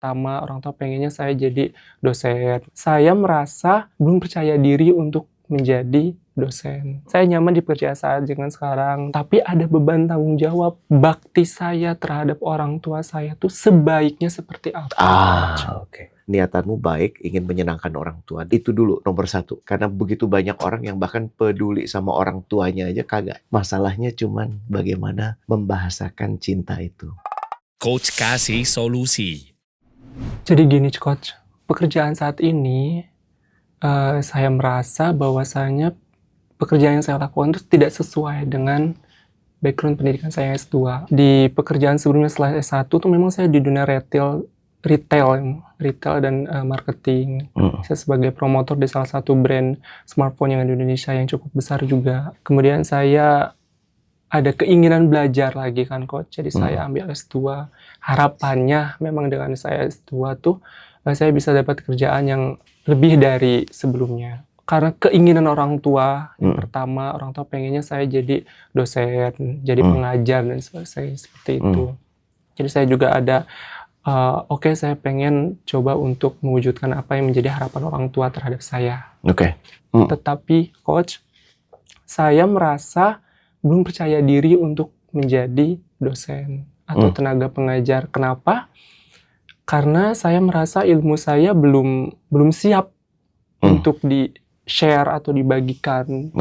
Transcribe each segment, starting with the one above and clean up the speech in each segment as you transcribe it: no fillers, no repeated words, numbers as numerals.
Pertama, orang tua pengennya saya jadi dosen. Saya merasa belum percaya diri untuk menjadi dosen. Saya nyaman di pekerjaan saya dengan sekarang, tapi ada beban tanggung jawab. Bakti saya terhadap orang tua saya tuh sebaiknya seperti apa? Oke. Niatanmu baik, ingin menyenangkan orang tua. Itu dulu nomor satu. Karena begitu banyak orang yang bahkan peduli sama orang tuanya aja kagak. Masalahnya cuman bagaimana membahasakan cinta itu. Coach kasih solusi. Jadi gini, Coach. Pekerjaan saat ini, saya merasa bahwasanya pekerjaan yang saya lakukan itu tidak sesuai dengan background pendidikan saya S2. Di pekerjaan sebelumnya setelah S1 tuh memang saya di dunia retail dan marketing. Saya sebagai promotor di salah satu brand smartphone yang ada di Indonesia yang cukup besar juga. Kemudian saya ada keinginan belajar lagi kan, Coach. Jadi saya ambil S2. Harapannya memang dengan saya S2 tuh saya bisa dapat kerjaan yang lebih dari sebelumnya. Karena keinginan orang tua, yang pertama, orang tua pengennya saya jadi dosen, jadi pengajar, dan sebagainya, seperti itu. Jadi saya juga ada, saya pengen coba untuk mewujudkan apa yang menjadi harapan orang tua terhadap saya. Tetapi, Coach, saya merasa belum percaya diri untuk menjadi dosen atau tenaga pengajar. Kenapa? Karena saya merasa ilmu saya belum siap untuk di-share atau dibagikan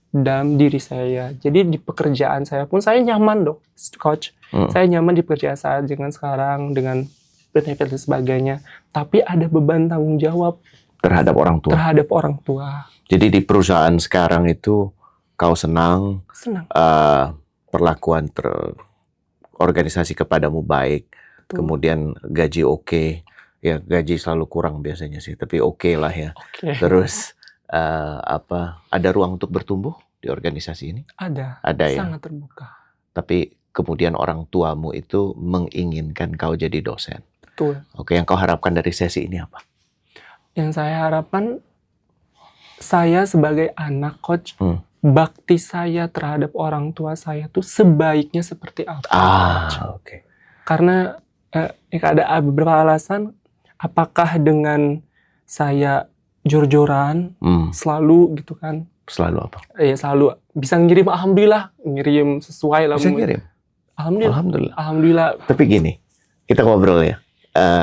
dalam diri saya. Jadi di pekerjaan saya pun saya nyaman dong, Coach. Saya nyaman di pekerjaan saya dengan sekarang, dengan benefit dan sebagainya. Tapi ada beban tanggung jawab Terhadap orang tua. terhadap orang tua. Jadi di perusahaan sekarang itu kau senang, Senang. perlakuan organisasi kepadamu baik, kemudian gaji oke. Ya gaji selalu kurang biasanya sih, tapi oke lah ya. Terus ada ruang untuk bertumbuh di organisasi ini? Ada ya. Sangat terbuka. Tapi kemudian orang tuamu itu menginginkan kau jadi dosen. Betul. Oke, yang kau harapkan dari sesi ini apa? Yang saya harapkan, saya sebagai anak, Coach, bakti saya terhadap orang tua saya tuh sebaiknya seperti apa? Oke. Karena ada beberapa alasan. Apakah dengan saya jor-joran, selalu gitu kan? Selalu apa? Ya selalu bisa ngirim, alhamdulillah, ngirim sesuai lah. Bisa ngirim? Alhamdulillah. Tapi gini, kita ngobrol ya.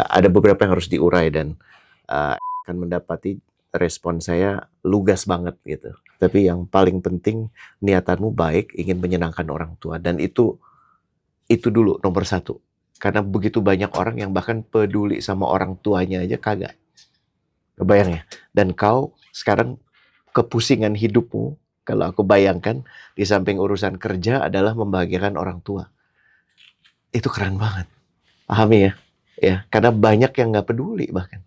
Ada beberapa yang harus diurai dan akan mendapati respon saya lugas banget gitu. Tapi yang paling penting, niatanmu baik, ingin menyenangkan orang tua. Dan itu dulu nomor satu. Karena begitu banyak orang yang bahkan peduli sama orang tuanya aja kagak. Kebayang ya? Dan kau sekarang kepusingan hidupmu, kalau aku bayangkan, di samping urusan kerja adalah membahagiakan orang tua. Itu keren banget. Pahami ya? Ya, karena banyak yang nggak peduli bahkan.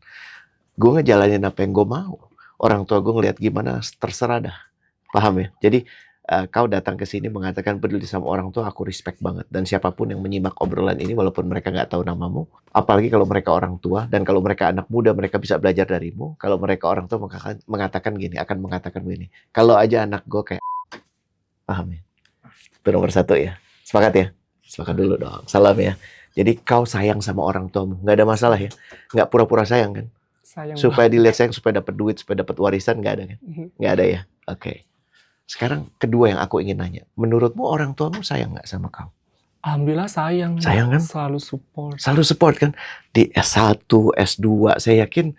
Gue ngejalanin apa yang gue mau. Orang tua gue ngeliat gimana, terserah dah. Paham ya? Jadi kau datang ke sini mengatakan peduli sama orang tua, aku respect banget. Dan siapapun yang menyimak obrolan ini, walaupun mereka nggak tahu namamu, apalagi kalau mereka orang tua, dan kalau mereka anak muda, mereka bisa belajar darimu. Kalau mereka orang tua akan mengatakan gini, kalau aja anak gue kayak, paham ya? Itu nomor satu ya. Sepakat ya? Sepakat dulu dong. Salam ya. Jadi kau sayang sama orang tuamu, nggak ada masalah ya? Nggak pura-pura sayang kan? Supaya dilihat sayang, supaya dapat duit, supaya dapat warisan, nggak ada kan? Nggak ada ya? Oke. Sekarang kedua yang aku ingin nanya, menurutmu orang tuamu sayang nggak sama kau? Alhamdulillah sayang. Sayang kan? Selalu support. Selalu support kan? Di S1, S2, saya yakin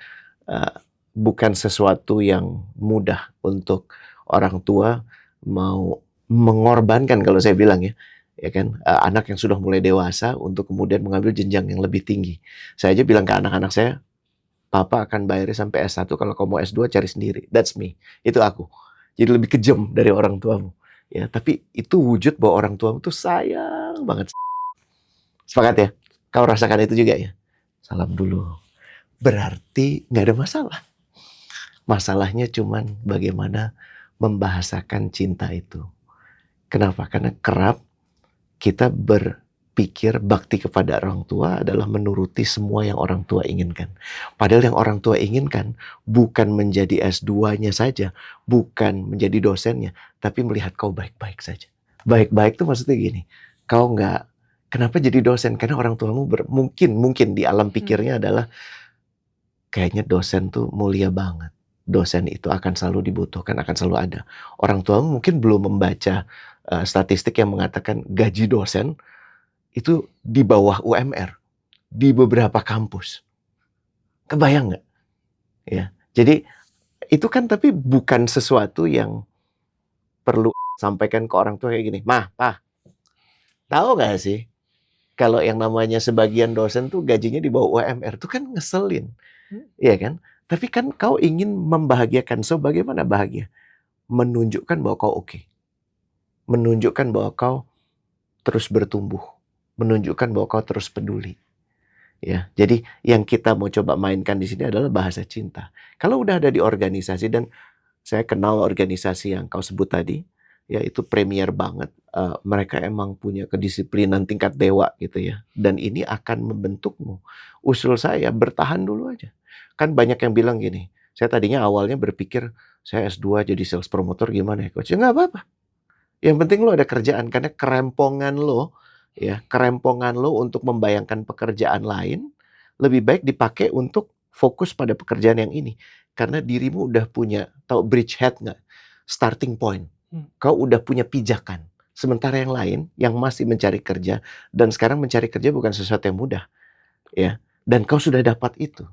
bukan sesuatu yang mudah untuk orang tua mau mengorbankan, kalau saya bilang ya. Ya kan, anak yang sudah mulai dewasa untuk kemudian mengambil jenjang yang lebih tinggi. Saya aja bilang ke anak-anak saya, Papa akan bayar sampai S1, kalau kamu mau S2 cari sendiri. That's me. Itu aku. Jadi lebih kejam dari orang tuamu. Ya, tapi itu wujud bahwa orang tuamu tuh sayang banget. Sepakat ya? Kau rasakan itu juga ya? Salam dulu. Berarti nggak ada masalah. Masalahnya cuman bagaimana membahasakan cinta itu. Kenapa? Karena kerap kita berpikir bakti kepada orang tua adalah menuruti semua yang orang tua inginkan. Padahal yang orang tua inginkan bukan menjadi S2-nya saja, bukan menjadi dosennya, tapi melihat kau baik-baik saja. Baik-baik itu maksudnya gini, kau nggak Kenapa jadi dosen? Karena orang tuamu mungkin di alam pikirnya adalah kayaknya dosen tuh mulia banget. Dosen itu akan selalu dibutuhkan, akan selalu ada. Orang tuamu mungkin belum membaca statistik yang mengatakan gaji dosen itu di bawah UMR di beberapa kampus. Kebayang nggak? Ya, jadi itu kan tapi bukan sesuatu yang perlu sampaikan ke orang tua kayak gini. Mah, Pak, tahu nggak sih kalau yang namanya sebagian dosen tuh gajinya di bawah UMR tuh kan ngeselin, iya kan? Tapi kan kau ingin membahagiakan, so bagaimana bahagia? Menunjukkan bahwa kau oke, menunjukkan bahwa kau terus bertumbuh, menunjukkan bahwa kau terus peduli. Ya, jadi yang kita mau coba mainkan di sini adalah bahasa cinta. Kalau udah ada di organisasi, dan saya kenal organisasi yang kau sebut tadi, ya itu premier banget. Mereka emang punya kedisiplinan tingkat dewa gitu ya. Dan ini akan membentukmu. Usul saya bertahan dulu aja. Kan banyak yang bilang gini, saya tadinya awalnya berpikir saya S2 jadi sales promotor gimana ya coach? Ya nggak apa-apa. Yang penting lo ada kerjaan, karena kerempongan lo untuk membayangkan pekerjaan lain lebih baik dipakai untuk fokus pada pekerjaan yang ini. Karena dirimu udah punya, tahu bridgehead nggak? Starting point. Kau udah punya pijakan. Sementara yang lain yang masih mencari kerja, dan sekarang mencari kerja bukan sesuatu yang mudah, ya. Dan kau sudah dapat itu.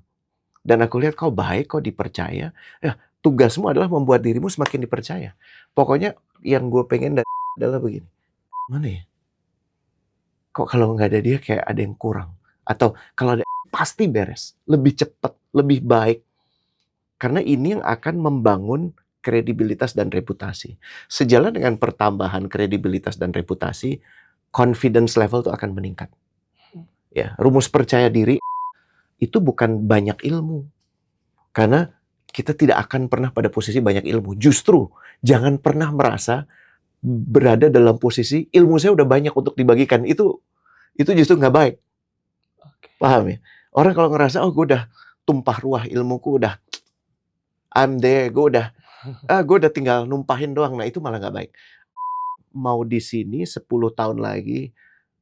Dan aku lihat kau baik, kau dipercaya. Ya, tugasmu adalah membuat dirimu semakin dipercaya. Pokoknya yang gue pengen adalah begini. Mana ya? Kok kalau nggak ada dia kayak ada yang kurang. Atau kalau ada pasti beres. Lebih cepat, lebih baik. Karena ini yang akan membangun kredibilitas dan reputasi. Sejalan dengan pertambahan kredibilitas dan reputasi, confidence level itu akan meningkat. Ya, rumus percaya diri itu bukan banyak ilmu. Karena kita tidak akan pernah pada posisi banyak ilmu. Justru jangan pernah merasa berada dalam posisi ilmu saya udah banyak untuk dibagikan. Itu justru nggak baik. Paham ya? Orang kalau ngerasa, oh gue udah tumpah ruah ilmuku, udah I'm there, gue udah tinggal numpahin doang. Nah itu malah nggak baik. Mau di sini 10 tahun lagi,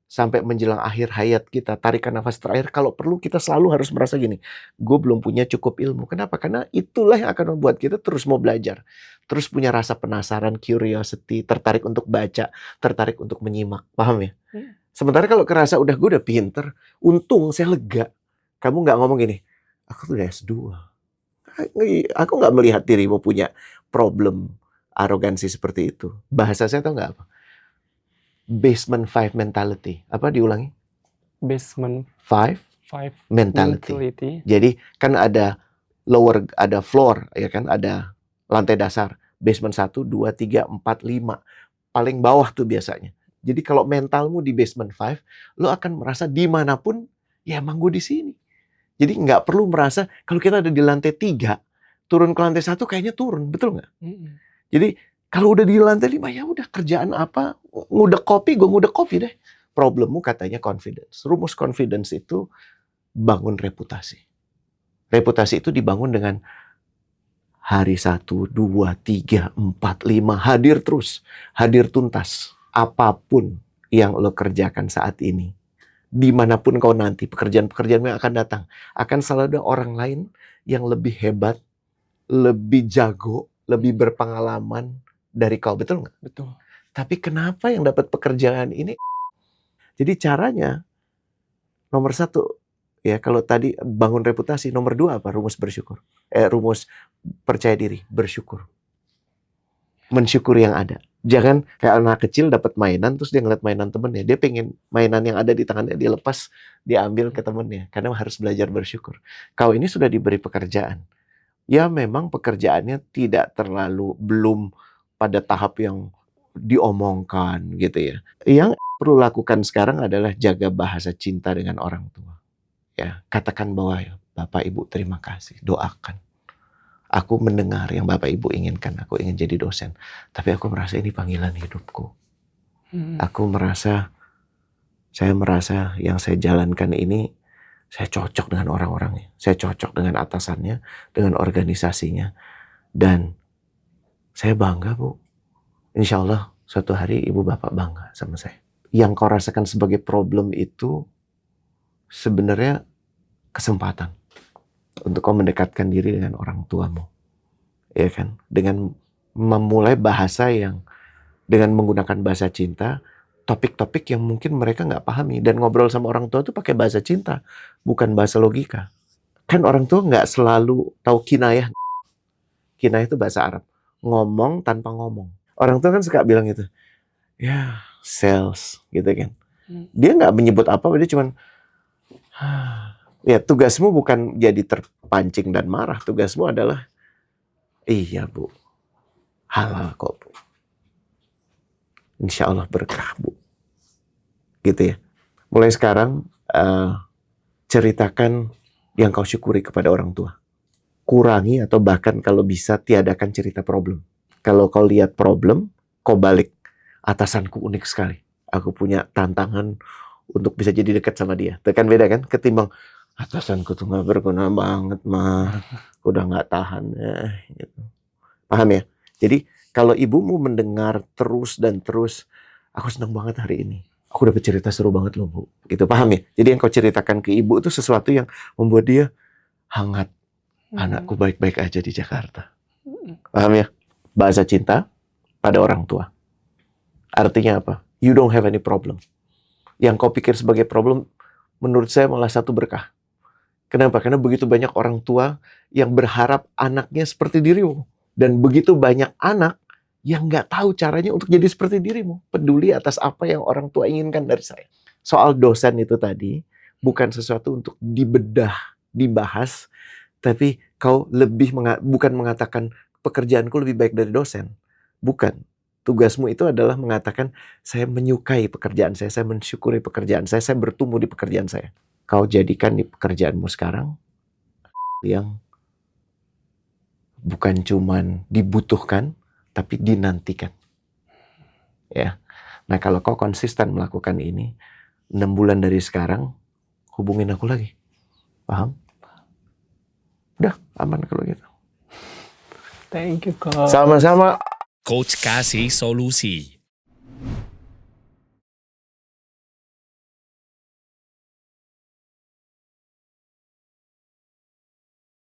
sampai menjelang akhir hayat kita, tarikan nafas terakhir, kalau perlu kita selalu harus merasa gini, gue belum punya cukup ilmu. Kenapa? Karena itulah yang akan membuat kita terus mau belajar. Terus punya rasa penasaran, curiosity, tertarik untuk baca, tertarik untuk menyimak. Paham ya? Sementara kalau kerasa udah gue udah pinter, untung saya lega. Kamu nggak ngomong gini, aku tuh udah S2. Aku nggak melihat dirimu punya problem arogansi seperti itu. Bahasa saya tahu nggak apa? Basement 5 mentality. Apa diulangi? Basement 5 5 mentality. Jadi kan ada ada floor, ya kan, ada lantai dasar. Basement 1, 2, 3, 4, 5. Paling bawah tuh biasanya. Jadi kalau mentalmu di basement 5, lo akan merasa dimanapun, ya emang gue di sini. Jadi nggak perlu merasa kalau kita ada di lantai 3, turun ke lantai 1 kayaknya turun, betul nggak? Jadi kalau udah di lantai 5, ya udah kerjaan apa, ngudek kopi, gue ngudek kopi deh. Problemmu katanya confidence. Rumus confidence itu bangun reputasi. Reputasi itu dibangun dengan hari 1, 2, 3, 4, 5, hadir terus, hadir tuntas. Apapun yang lo kerjakan saat ini, dimanapun kau nanti, pekerjaan-pekerjaan yang akan datang, akan selalu ada orang lain yang lebih hebat, lebih jago, lebih berpengalaman dari kau, betul nggak? Betul. Tapi kenapa yang dapat pekerjaan ini? Jadi caranya, nomor 1, ya kalau tadi bangun reputasi, nomor 2 apa? Rumus bersyukur. Rumus percaya diri, bersyukur. Mensyukuri yang ada. Jangan kayak anak kecil dapat mainan, terus dia ngeliat mainan temennya. Dia pengen mainan yang ada di tangannya, dia lepas, dia ambil ke temennya. Karena harus belajar bersyukur. Kau ini sudah diberi pekerjaan. Ya memang pekerjaannya tidak terlalu, belum pada tahap yang diomongkan gitu ya. Yang perlu lakukan sekarang adalah jaga bahasa cinta dengan orang tua. Ya, katakan bahwa ya, Bapak Ibu terima kasih, doakan. Aku mendengar yang Bapak Ibu inginkan, aku ingin jadi dosen. Tapi aku merasa ini panggilan hidupku. Saya merasa yang saya jalankan ini, saya cocok dengan orang-orangnya. Saya cocok dengan atasannya, dengan organisasinya. Dan saya bangga, Bu. Insya Allah suatu hari Ibu Bapak bangga sama saya. yang kau rasakan sebagai problem itu sebenarnya kesempatan untuk kau mendekatkan diri dengan orang tuamu, ya kan? Dengan memulai bahasa yang dengan menggunakan bahasa cinta, topik-topik yang mungkin mereka nggak pahami, dan ngobrol sama orang tua tuh pakai bahasa cinta, bukan bahasa logika. Kan orang tua nggak selalu tahu kinayah. Kinayah itu bahasa Arab, ngomong tanpa ngomong. Orang tua kan suka bilang gitu, ya sales gitu kan. Dia nggak menyebut apa, dia cuman ya tugasmu bukan jadi terpancing dan marah. Tugasmu adalah, iya Bu, halal kok Bu. Insya Allah berkah Bu. Gitu ya. Mulai sekarang ceritakan yang kau syukuri kepada orang tua. Kurangi atau bahkan kalau bisa tiadakan cerita problem. Kalau kau lihat problem, kau balik. Atasanku unik sekali. Aku punya tantangan untuk bisa jadi dekat sama dia. Itu kan beda kan? Ketimbang atasanku tuh nggak berguna banget mah. Udah nggak tahan. Gitu. Paham ya? Jadi kalau ibumu mendengar terus dan terus, aku senang banget hari ini. Aku dapat cerita seru banget loh Bu. Gitu, paham ya? Jadi yang kau ceritakan ke ibu itu sesuatu yang membuat dia hangat. Anakku baik-baik aja di Jakarta. Paham ya? Bahasa cinta pada orang tua. Artinya apa? You don't have any problem. Yang kau pikir sebagai problem, menurut saya malah satu berkah. Kenapa? Karena begitu banyak orang tua yang berharap anaknya seperti dirimu. Dan begitu banyak anak yang nggak tahu caranya untuk jadi seperti dirimu. Peduli atas apa yang orang tua inginkan dari saya. Soal dosen itu tadi, bukan sesuatu untuk dibedah, dibahas, tapi kau lebih bukan mengatakan pekerjaanku lebih baik dari dosen. Bukan. Tugasmu itu adalah mengatakan, saya menyukai pekerjaan saya mensyukuri pekerjaan saya bertumbuh di pekerjaan saya. Kau jadikan di pekerjaanmu sekarang yang bukan cuman dibutuhkan, tapi dinantikan. Ya. Nah, kalau kau konsisten melakukan ini, 6 bulan dari sekarang, hubungin aku lagi. Paham? Udah, aman kalau gitu. Thank you, Coach. Sama-sama. Coach Kasih Solusi.